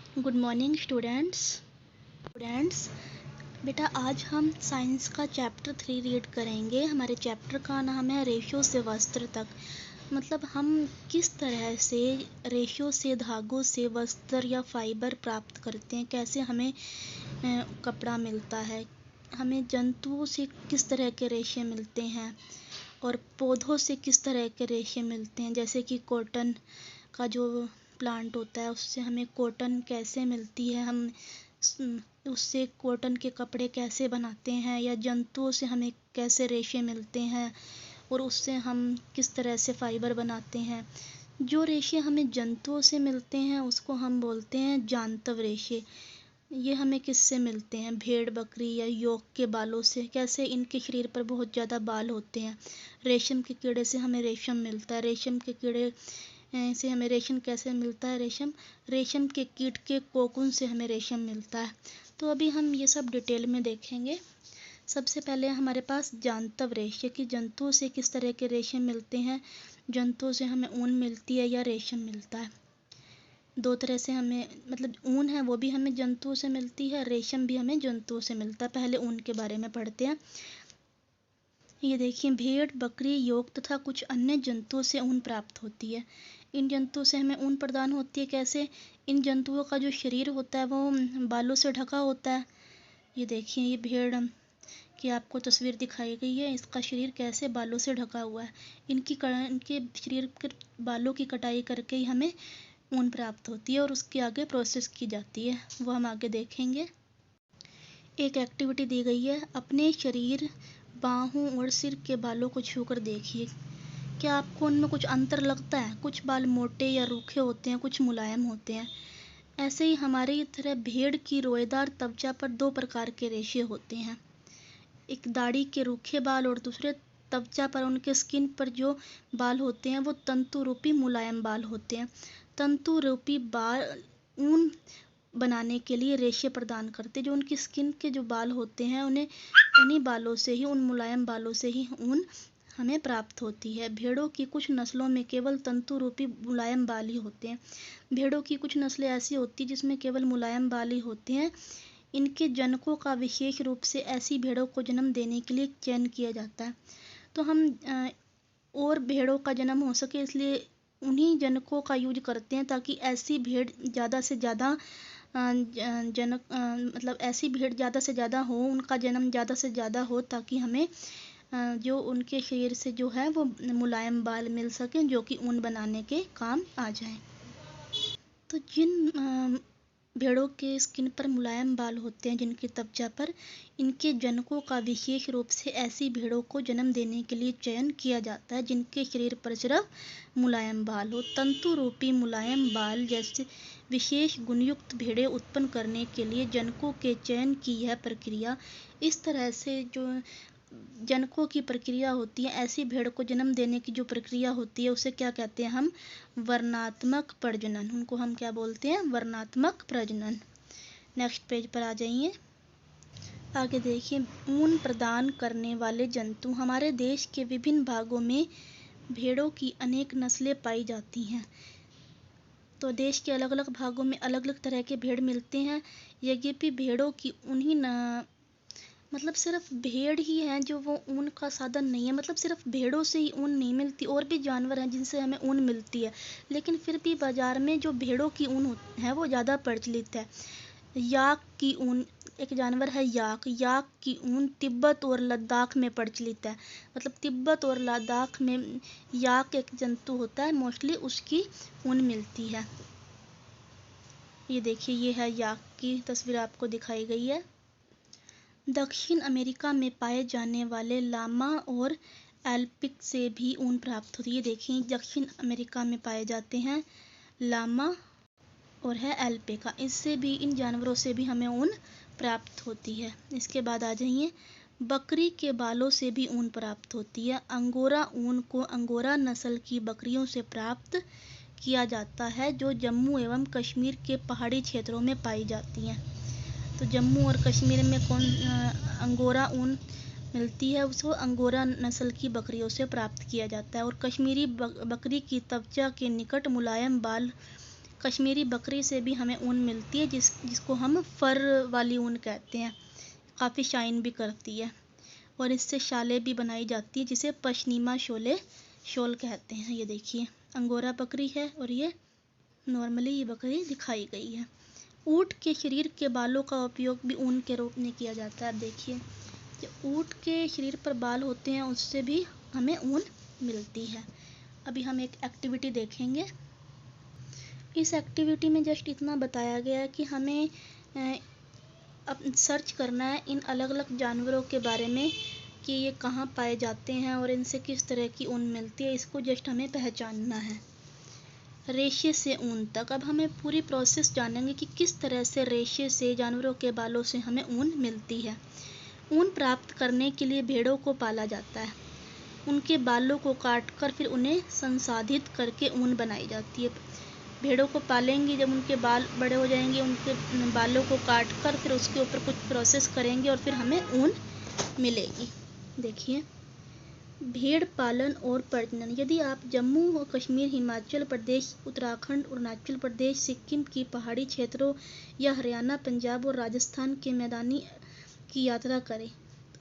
Good morning students. बेटा आज हम साइंस का चैप्टर 3 रीड करेंगे। हमारे चैप्टर का नाम है रेशो से वस्त्र तक। मतलब हम किस तरह से रेशो से, धागों से वस्त्र या फाइबर प्राप्त करते हैं, कैसे हमें कपड़ा मिलता है, हमें जंतुओं से किस तरह के रेशे मिलते हैं और पौधों से किस तरह के रेशे मिलते हैं। जैसे कि कॉटन का जो प्लांट होता है उससे हमें कॉटन कैसे मिलती है, हम उससे कॉटन के कपड़े कैसे बनाते हैं, या जंतुओं से हमें कैसे रेशे मिलते हैं और उससे हम किस तरह से फाइबर बनाते हैं। जो रेशे हमें जंतुओं से मिलते हैं उसको हम बोलते हैं जांतव रेशे। ये हमें किससे मिलते हैं, भेड़ बकरी या योग के बालों से। कैसे इनके शरीर पर बहुत ज़्यादा बाल होते हैं। रेशम के कीड़े से हमें रेशम मिलता है। रेशम के कीड़े से हमें रेशम कैसे मिलता है, रेशम के कीट के कोकून से हमें रेशम मिलता है। तो अभी हम ये सब डिटेल में देखेंगे। सबसे पहले हमारे पास जांतव रेशे कि जंतुओं से किस तरह के रेशे मिलते हैं। जंतुओं से हमें ऊन मिलती है या रेशम मिलता है। दो तरह से हमें, मतलब ऊन है वो भी हमें जंतुओं से मिलती है, रेशम भी हमें जंतुओं से मिलता है। पहले ऊन के बारे में पढ़ते हैं। ये देखिए, भेड़ बकरी योग तथा कुछ अन्य जंतुओं से ऊन प्राप्त होती है। इन जंतुओं से हमें ऊन प्रदान होती है। कैसे? इन जंतुओं का जो शरीर होता है वो बालों से ढका होता है। ये देखिए, ये भेड़ की आपको तस्वीर दिखाई गई है। इसका शरीर कैसे बालों से ढका हुआ है। इनके शरीर के बालों की कटाई करके ही हमें ऊन प्राप्त होती है और उसके आगे प्रोसेस की जाती है, वो हम आगे देखेंगे। एक एक्टिविटी दी गई है, अपने शरीर, बाहों और सिर के बालों को छूकर देखिए। क्या आपको उनमें कुछ अंतर लगता है? कुछ बाल मोटे या रूखे होते हैं, कुछ मुलायम होते हैं। ऐसे ही हमारी तरह भेड़ की रोएदार त्वचा पर दो प्रकार के रेशे होते हैं। एक दाढ़ी के रूखे बाल और दूसरे त्वचा पर, उनके स्किन पर जो बाल होते हैं वो तंतु रूपी मुलायम बाल होते हैं। तंतु रूपी बाल ऊन बनाने के लिए रेशे प्रदान करते हैं। जो उनकी स्किन के जो बाल होते हैं उन्हीं बालों से ही, उन मुलायम बालों से ही ऊन हमें प्राप्त होती है। भेड़ों की कुछ नस्लों में केवल तंतु रूपी मुलायम बाल ही होते हैं। भेड़ों की कुछ नस्लें ऐसी होती हैं जिसमें केवल मुलायम बाल ही होते हैं। इनके जनकों का विशेष रूप से ऐसी भेड़ों को जन्म देने के लिए चयन किया जाता है। तो हम और भेड़ों का जन्म हो सके इसलिए उन्हीं जनकों का यूज करते हैं, ताकि ऐसी भेड़ ज़्यादा से ज़्यादा मतलब ऐसी भेड़ ज़्यादा से ज़्यादा हो, उनका जन्म ज़्यादा से ज़्यादा हो, ताकि हमें जो उनके शरीर से जो है वो मुलायम बाल मिल सकें जो कि ऊन बनाने के काम आ जाएं। तो जिन भेड़ों के स्किन पर मुलायम बाल होते हैं, जिनकी त्वचा पर, इनके जनकों का विशेष रूप से ऐसी भेड़ों को जन्म देने के लिए चयन किया जाता है जिनके शरीर पर सिर्फ मुलायम बाल हो। तंतु रूपी मुलायम बाल जैसे विशेष गुणयुक्त भेड़ें उत्पन्न करने के लिए जनकों के चयन की यह प्रक्रिया, इस तरह से जो जनकों की प्रक्रिया होती है, ऐसी भेड़ को जन्म देने की जो प्रक्रिया होती है उसे क्या कहते हैं हम? वर्णात्मक प्रजनन। उनको हम क्या बोलते हैं? वर्णात्मक प्रजनन। नेक्स्ट पेज पर आ जाइए। आगे देखिए, ऊन प्रदान करने वाले जंतु। हमारे देश के विभिन्न भागों में भेड़ों की अनेक नस्लें पाई जाती हैं। तो देश के अलग अलग भागों में अलग अलग तरह के भेड़ मिलते हैं। यद्यपि भेड़ों की उन्हीं मतलब सिर्फ भेड़ ही है जो वो ऊन का साधन नहीं है। मतलब सिर्फ भेड़ों से ही ऊन नहीं मिलती, और भी जानवर हैं जिनसे हमें ऊन मिलती है, लेकिन फिर भी बाजार में जो भेड़ों की ऊन है वो ज़्यादा प्रचलित है। याक की ऊन, एक जानवर है याक की ऊन तिब्बत और लद्दाख में प्रचलित है। मतलब तिब्बत और लद्दाख में याक एक जंतु होता है, मोस्टली उसकी ऊन मिलती है। ये देखिए, ये है याक की तस्वीर आपको दिखाई गई है। दक्षिण अमेरिका में पाए जाने वाले लामा और एल्पिक से भी ऊन प्राप्त होती है। देखिए, दक्षिण अमेरिका में पाए जाते हैं लामा और है एल्पिका। इससे भी, इन जानवरों से भी हमें ऊन प्राप्त होती है। इसके बाद आ जाइए, बकरी के बालों से भी ऊन प्राप्त होती है। अंगोरा ऊन को अंगोरा नस्ल की बकरियों से प्राप्त किया जाता है जो जम्मू एवं कश्मीर के पहाड़ी क्षेत्रों में पाई जाती हैं। तो जम्मू और कश्मीर में अंगोरा ऊन मिलती है, उसको अंगोरा नस्ल की बकरियों से प्राप्त किया जाता है। और कश्मीरी बकरी की त्वचा के निकट मुलायम बाल कश्मीरी बकरी से भी हमें ऊन मिलती है जिसको हम फर वाली ऊन कहते हैं। काफ़ी शाइन भी करती है और इससे शालें भी बनाई जाती है जिसे पश्मीना शॉल कहते हैं। ये देखिए अंगोरा बकरी है और ये नॉर्मली ये बकरी दिखाई गई है। ऊँट के शरीर के बालों का उपयोग भी ऊन के रूप में किया जाता है। अब देखिए जो ऊँट के शरीर पर बाल होते हैं उससे भी हमें ऊन मिलती है। अभी हम एक एक्टिविटी देखेंगे। इस एक्टिविटी में जस्ट इतना बताया गया है कि हमें अब सर्च करना है इन अलग अलग जानवरों के बारे में कि ये कहाँ पाए जाते हैं और इनसे किस तरह की ऊन मिलती है, इसको जस्ट हमें पहचानना है। रेशे से ऊन तक, अब हमें पूरी प्रोसेस जानेंगे कि किस तरह से रेशे से, जानवरों के बालों से हमें ऊन मिलती है। ऊन प्राप्त करने के लिए भेड़ों को पाला जाता है। उनके बालों को काटकर फिर उन्हें संसाधित करके ऊन बनाई जाती है। भेड़ों को पालेंगे, जब उनके बाल बड़े हो जाएंगे उनके बालों को काट कर फिर उसके ऊपर कुछ प्रोसेस करेंगे और फिर हमें ऊन मिलेगी। देखिए भेड़ पालन और प्रजनन। यदि आप जम्मू और कश्मीर, हिमाचल प्रदेश, उत्तराखंड, अरुणाचल प्रदेश, सिक्किम की पहाड़ी क्षेत्रों या हरियाणा, पंजाब और राजस्थान के मैदानी की यात्रा करें,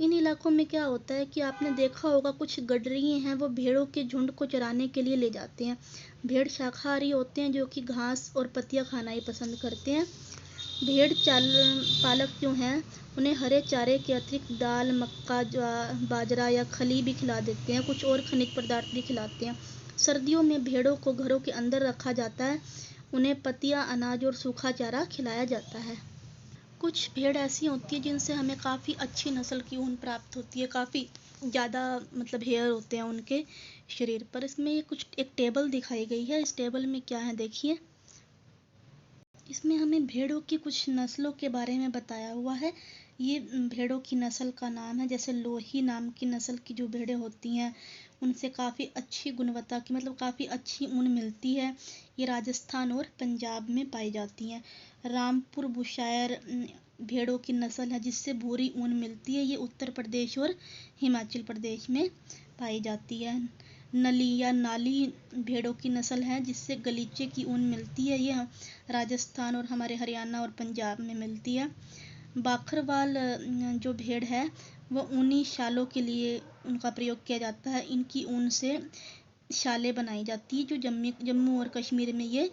इन इलाकों में क्या होता है कि आपने देखा होगा कुछ गडरिये हैं वो भेड़ों के झुंड को चराने के लिए ले जाते हैं। भेड़ शाकाहारी होते हैं जो कि घास और पत्तियां खाना ही पसंद करते हैं। भेड़ पालक जो हैं उन्हें हरे चारे के अतिरिक्त दाल, मक्का, बाजरा या खली भी खिला देते हैं। कुछ और खनिज पदार्थ भी खिलाते हैं। सर्दियों में भेड़ों को घरों के अंदर रखा जाता है। उन्हें पत्तियां, अनाज और सूखा चारा खिलाया जाता है। कुछ भेड़ ऐसी होती है जिनसे हमें काफ़ी अच्छी नस्ल की ऊन प्राप्त होती है। काफ़ी ज़्यादा मतलब हेयर होते हैं उनके शरीर पर। इसमें ये कुछ एक टेबल दिखाई गई है। इस टेबल में क्या है देखिए, इसमें हमें भेड़ों की कुछ नस्लों के बारे में बताया हुआ है। ये भेड़ों की नस्ल का नाम है। जैसे लोही नाम की नस्ल की जो भेड़ें होती हैं उनसे काफ़ी अच्छी गुणवत्ता की, मतलब काफ़ी अच्छी ऊन मिलती है। ये राजस्थान और पंजाब में पाई जाती हैं। रामपुर बुशायर भेड़ों की नस्ल है जिससे भूरी ऊन मिलती है। ये उत्तर प्रदेश और हिमाचल प्रदेश में पाई जाती है। नली या नाली भेड़ों की नस्ल है जिससे गलीचे की ऊन मिलती है। यह राजस्थान और हमारे हरियाणा और पंजाब में मिलती है। बाखरवाल जो भेड़ है वो ऊनी शालों के लिए उनका प्रयोग किया जाता है। इनकी ऊन से शालें बनाई जाती है जो जम्मू और कश्मीर में ये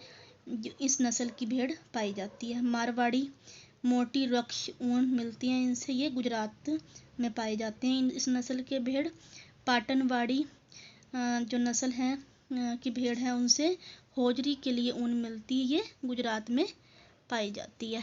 इस नस्ल की भेड़ पाई जाती है। मारवाड़ी मोटी रक्ष ऊन मिलती है इनसे, ये गुजरात में पाए जाते हैं। इस नस्ल के भेड़ पाटनवाड़ी जो नस्ल है की भेड़ है उनसे होजरी के लिए ऊन मिलती है। ये गुजरात में पाई जाती है।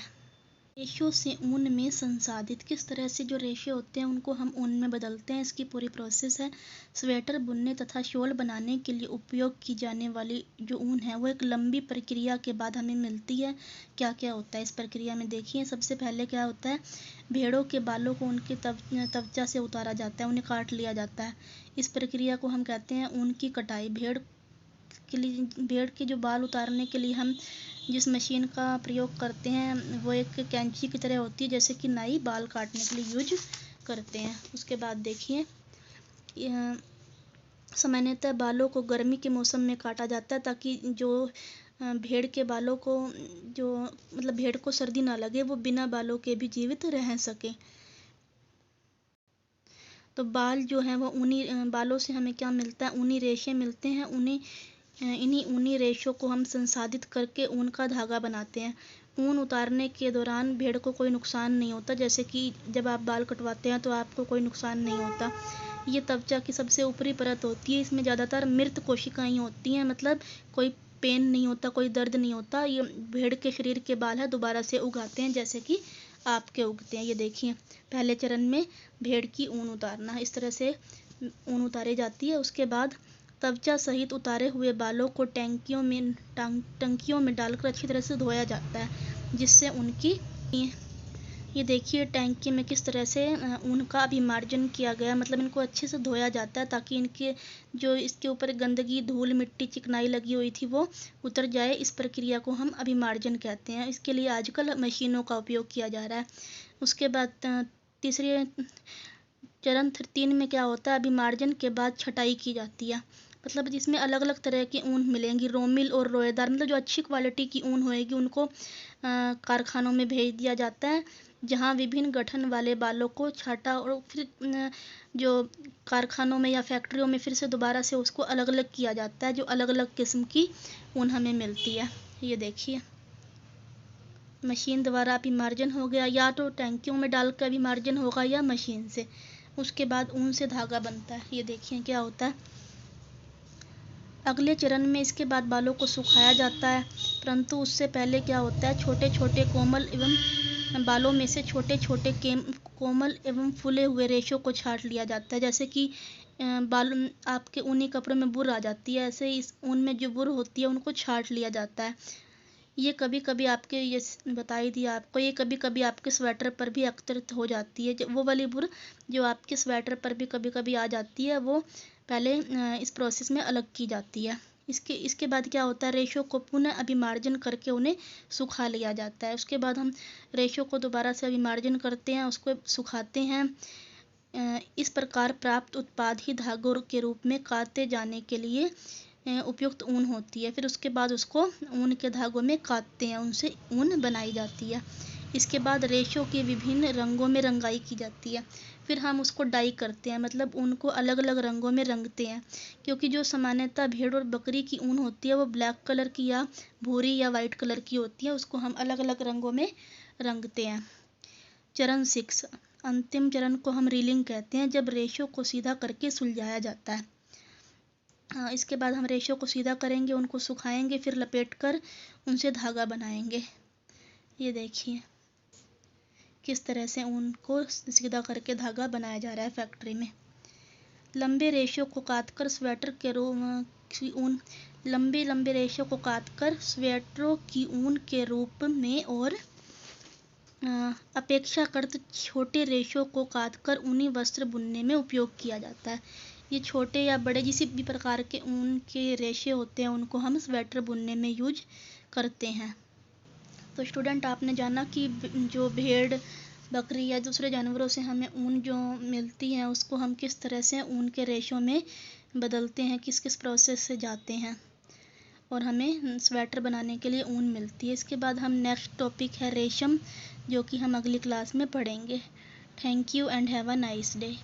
रेशों से ऊन में संसाधित, किस तरह से जो रेशे होते हैं उनको हम ऊन में बदलते हैं, इसकी पूरी प्रोसेस है। स्वेटर बुनने तथा शॉल बनाने के लिए उपयोग की जाने वाली जो ऊन है वो एक लंबी प्रक्रिया के बाद हमें मिलती है। क्या क्या होता है इस प्रक्रिया में देखिए। सबसे पहले क्या होता है, भेड़ों के बालों को उनके त्वचा से उतारा जाता है, उन्हें काट लिया जाता है। इस प्रक्रिया को हम कहते हैं ऊन की कटाई। भेड़ के जो बाल उतारने के लिए हम जिस मशीन का प्रयोग करते हैं वो एक कैंची की तरह होती है, जैसे कि नाई बाल काटने के लिए यूज करते हैं। उसके बाद देखिए सामान्यतः बालों को गर्मी के मौसम में काटा जाता है ताकि जो भेड़ के बालों को जो मतलब भेड़ को सर्दी ना लगे, वो बिना बालों के भी जीवित रह सके। तो बाल जो है वो ऊनी बालों से हमें क्या मिलता है, ऊनी रेशे मिलते हैं। इन्हीं ऊनी रेशों को हम संसाधित करके ऊन का धागा बनाते हैं। ऊन उतारने के दौरान भेड़ को कोई नुकसान नहीं होता, जैसे कि जब आप बाल कटवाते हैं तो आपको कोई नुकसान नहीं होता। ये त्वचा की सबसे ऊपरी परत होती है। इसमें ज़्यादातर मृत कोशिकाएं होती हैं, मतलब कोई पेन नहीं होता, कोई दर्द नहीं होता। ये भेड़ के शरीर के बाल है दोबारा से उगाते हैं जैसे कि आपके उगते हैं। ये देखिए पहले चरण में भेड़ की ऊन उतारना, इस तरह से ऊन उतारी जाती है। उसके बाद त्वचा सहित उतारे हुए बालों को टंकियों में डालकर अच्छी तरह से धोया जाता है जिससे उनकी ये देखिए टैंकी में किस तरह से ऊन का अभिमार्जन किया गया, मतलब इनको अच्छे से धोया जाता है ताकि इनके जो इसके ऊपर गंदगी, धूल, मिट्टी, चिकनाई लगी हुई थी वो उतर जाए। इस प्रक्रिया को हम अभिमार्जन कहते हैं। इसके लिए आजकल मशीनों का उपयोग किया जा रहा है। उसके बाद तीसरे चरण 3 में क्या होता है, अभिमार्जन के बाद छटाई की जाती है। मतलब जिसमें अलग अलग तरह की ऊन मिलेंगी, रोमिल और रोएदार, मतलब जो अच्छी क्वालिटी की ऊन होएगी उनको कारखानों में भेज दिया जाता है, जहाँ विभिन्न गठन वाले बालों को छाटा और फिर जो कारखानों में या फैक्ट्रियों में फिर से दोबारा से उसको अलग अलग किया जाता है, जो अलग अलग किस्म की ऊन हमें मिलती है। ये देखिए, मशीन द्वारा अभिमार्जन हो गया, या तो टैंकियों में डाल कर अभिमार्जन होगा या मशीन से। उसके बाद ऊन से धागा बनता है। ये देखिए क्या होता है। अगले चरण में इसके बाद बालों को सुखाया जाता है, परंतु उससे पहले क्या होता है, छोटे छोटे कोमल एवं बालों में से छोटे छोटे कोमल एवं फूले हुए रेशों को छांट लिया जाता है। जैसे कि बाल आपके ऊनी कपड़ों में बुर आ जाती है, ऐसे इस ऊन में जो बुर होती है उनको छांट लिया जाता है। ये कभी कभी आपके, ये बता ही दिया आपको, ये कभी कभी आपके स्वेटर पर भी एकत्रित हो जाती है। वो वाली बुर जो आपके स्वेटर पर भी कभी कभी आ जाती है, वो पहले इस प्रोसेस में अलग की जाती है। इसके बाद क्या होता है, रेशों को पुनः अभिमार्जन करके उन्हें सुखा लिया जाता है। उसके बाद हम रेशों को दोबारा से अभिमार्जन करते हैं, उसको सुखाते हैं। इस प्रकार प्राप्त उत्पाद ही धागों के रूप में काते जाने के लिए उपयुक्त ऊन होती है। फिर उसके बाद उसको ऊन के धागों में काटते हैं, उनसे ऊन बनाई जाती है। इसके बाद रेशों के विभिन्न रंगों में रंगाई की जाती है। फिर हम उसको डाई करते हैं, मतलब ऊन को अलग अलग रंगों में रंगते हैं, क्योंकि जो सामान्यतः भेड़ और बकरी की ऊन होती है वो ब्लैक कलर की या भूरी या वाइट कलर की होती है, उसको हम अलग अलग रंगों में रंगते हैं। चरण 6, अंतिम चरण को हम रीलिंग कहते हैं, जब रेशों को सीधा करके सुलझाया जाता है। इसके बाद हम रेशों को सीधा करेंगे, उनको सुखाएंगे, फिर लपेट कर उनसे धागा बनाएंगे। ये देखिए किस तरह से ऊन को सीधा करके धागा बनाया जा रहा है फैक्ट्री में। लंबे रेशों को काटकर स्वेटर के ऊन लंबे लंबे रेशों को काटकर स्वेटरों की ऊन के रूप में और अपेक्षाकृत छोटे रेशों को काटकर ऊनी वस्त्र बुनने में उपयोग किया जाता है। ये छोटे या बड़े किसी भी प्रकार के ऊन के रेशे होते हैं, उनको हम स्वेटर बुनने में यूज करते हैं। तो स्टूडेंट, आपने जाना कि जो भेड़, बकरी या दूसरे जानवरों से हमें ऊन जो मिलती है उसको हम किस तरह से ऊन के रेशों में बदलते हैं, किस किस प्रोसेस से जाते हैं, और हमें स्वेटर बनाने के लिए ऊन मिलती है। इसके बाद हम नेक्स्ट टॉपिक है रेशम, जो कि हम अगली क्लास में पढ़ेंगे। Thank you and have a nice day.